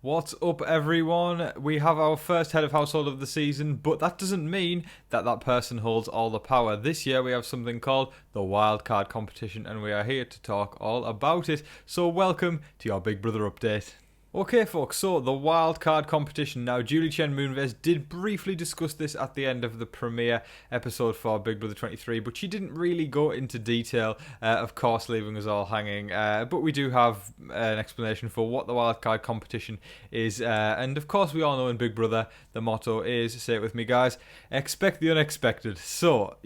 What's up, everyone? We have our first head of household of the season, but that doesn't mean that that person holds all the power. This year we have something called the Wildcard Competition, and we are here to talk all about it. So welcome to your Big Brother update. Okay folks, so the Wildcard Competition. Now, Julie Chen-Moonves did briefly discuss this at the end of the premiere episode for Big Brother 23, but she didn't really go into detail, of course leaving us all hanging, but we do have an explanation for what the Wildcard Competition is, and of course we all know in Big Brother the motto is, say it with me guys, expect the unexpected. So,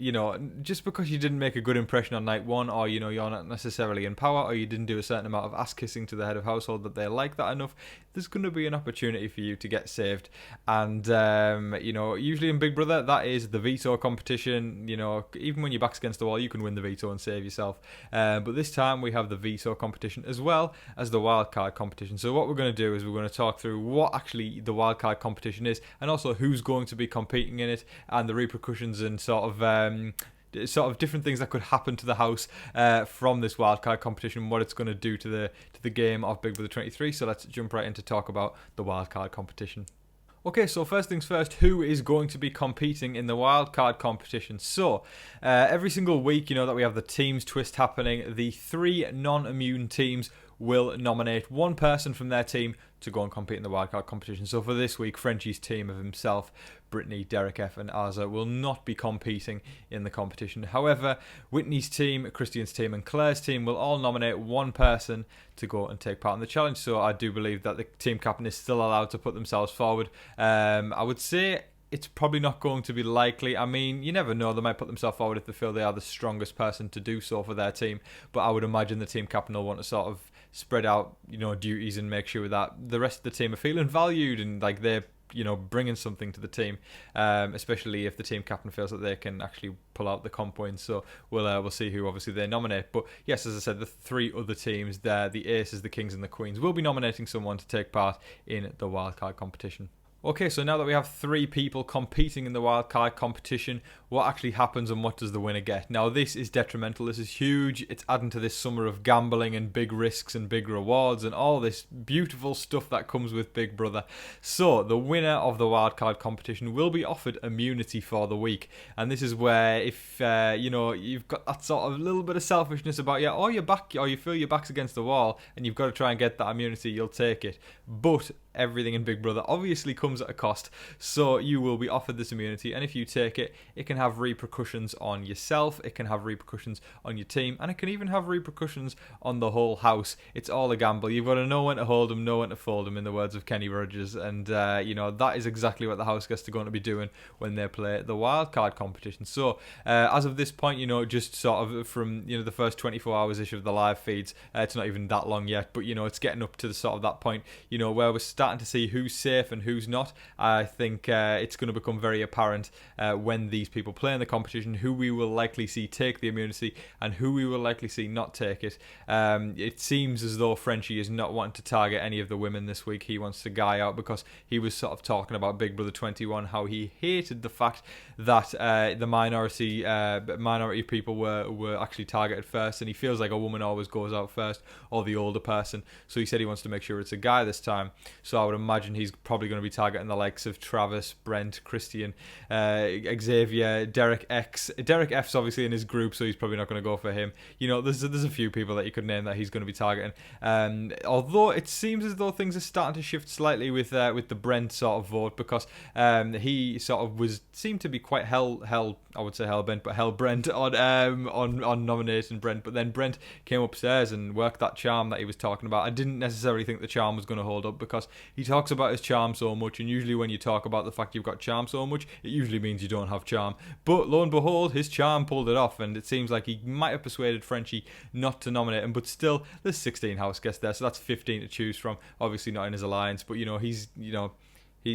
just because you didn't make a good impression on night one, or you're not necessarily in power, or you didn't do a certain amount of ass kissing to the head of household that they like that enough, there's going to be an opportunity for you to get saved. And usually in Big Brother that is the veto competition. Even when your back's against the wall, you can win the veto and save yourself, but this time we have the veto competition as well as the wildcard competition. So what we're going to do is we're going to talk through what actually the wildcard competition is, and also who's going to be competing in it, and the repercussions and sort of different things that could happen to the house from this wildcard competition, what it's going to do to the game of Big Brother 23. So let's jump right in to talk about the wildcard competition. Okay, so first things first, who is going to be competing in the wildcard competition? So, every single week, that we have the teams twist happening, the three non-immune teams will nominate one person from their team to go and compete in the wildcard competition. So for this week, Frenchie's team of himself, Brittany, Derek F and Arza will not be competing in the competition. However, Whitney's team, Christian's team and Claire's team will all nominate one person to go and take part in the challenge. So I do believe that the team captain is still allowed to put themselves forward. I would say it's probably not going to be likely. I mean, you never know. They might put themselves forward if they feel they are the strongest person to do so for their team. But I would imagine the team captain will want to sort of spread out, duties and make sure that the rest of the team are feeling valued and like they're, bringing something to the team, especially if the team captain feels that they can actually pull out the comp points. So we'll see who obviously they nominate. But yes, as I said, the three other teams there, the Aces, the Kings and the Queens, will be nominating someone to take part in the wildcard competition. Okay, so now that we have three people competing in the wildcard competition, what actually happens and what does the winner get? Now, this is detrimental. This is huge. It's adding to this summer of gambling and big risks and big rewards and all this beautiful stuff that comes with Big Brother. So, the winner of the wildcard competition will be offered immunity for the week. And this is where if, you've got that sort of little bit of selfishness about you, or you feel your back's against the wall and you've got to try and get that immunity, you'll take it. But everything in Big Brother obviously comes at a cost, so you will be offered this immunity, and if you take it, it can have repercussions on yourself, it can have repercussions on your team, and it can even have repercussions on the whole house. It's all a gamble. You've got to know when to hold them, know when to fold them, in the words of Kenny Rogers, and that is exactly what the house guests are going to be doing when they play the wildcard competition. So as of this point, just sort of from the first 24 hours ish of the live feeds, it's not even that long yet, but it's getting up to the sort of that point where we're starting to see who's safe and who's not. I think it's going to become very apparent when these people play in the competition who we will likely see take the immunity and who we will likely see not take it. It seems as though Frenchie is not wanting to target any of the women this week. He wants to guy out because he was sort of talking about Big Brother 21, how he hated the fact that the minority people were actually targeted first, and he feels like a woman always goes out first, or the older person. So he said he wants to make sure it's a guy this time. So I would imagine he's probably going to be targeting the likes of Travis, Brent, Christian, Xavier, Derek X. Derek F's obviously in his group, so he's probably not going to go for him. There's a few people that you could name that he's going to be targeting. Although it seems as though things are starting to shift slightly with the Brent sort of vote, because he sort of seemed to be quite hell bent on nominating Brent, but then Brent came upstairs and worked that charm that he was talking about. I didn't necessarily think the charm was going to hold up, because he talks about his charm so much, and usually when you talk about the fact you've got charm so much, it usually means you don't have charm. But lo and behold, his charm pulled it off, and it seems like he might have persuaded Frenchie not to nominate him. But still, there's 16 house guests there, so that's 15 to choose from. Obviously not in his alliance, but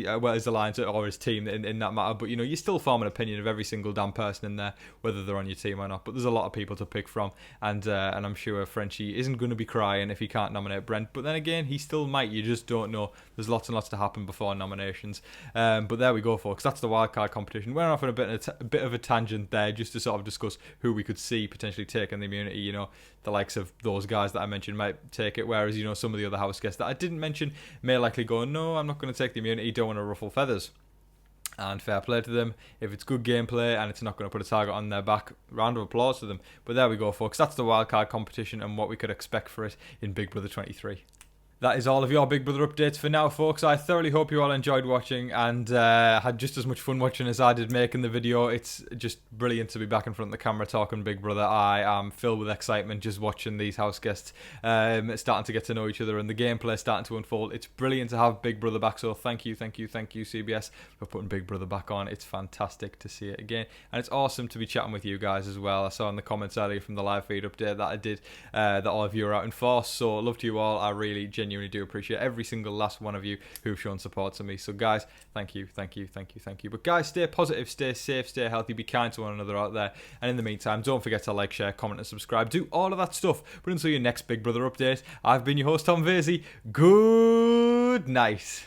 his alliance or his team in that matter. But, you know, you still form an opinion of every single damn person in there, whether they're on your team or not. But there's a lot of people to pick from, and I'm sure Frenchie isn't going to be crying if he can't nominate Brent. But then again, he still might. You just don't know. There's lots and lots to happen before nominations. But there we go, folks. That's the wildcard competition. We're off on a bit of a tangent there, just to sort of discuss who we could see potentially taking the immunity. You know, the likes of those guys that I mentioned might take it, whereas, you know, some of the other house guests that I didn't mention may likely go, no, I'm not going to take the immunity, don't want to ruffle feathers. And fair play to them. If it's good gameplay and it's not going to put a target on their back, round of applause to them. But there we go, folks. That's the wildcard competition and what we could expect for it in Big Brother 23. That is all of your Big Brother updates for now, folks. I thoroughly hope you all enjoyed watching and had just as much fun watching as I did making the video. It's just brilliant to be back in front of the camera talking Big Brother. I am filled with excitement just watching these house guests starting to get to know each other and the gameplay starting to unfold. It's brilliant to have Big Brother back, so thank you, CBS, for putting Big Brother back on. It's fantastic to see it again, and it's awesome to be chatting with you guys as well. I saw in the comments earlier from the live feed update that I did that all of you are out in force, so love to you all. I really genuinely do appreciate every single last one of you who've shown support to me. So guys, thank you. But guys, stay positive, stay safe, stay healthy, be kind to one another out there. And in the meantime, don't forget to like, share, comment and subscribe. Do all of that stuff. But until your next Big Brother update, I've been your host, Tom Vasey. Good night.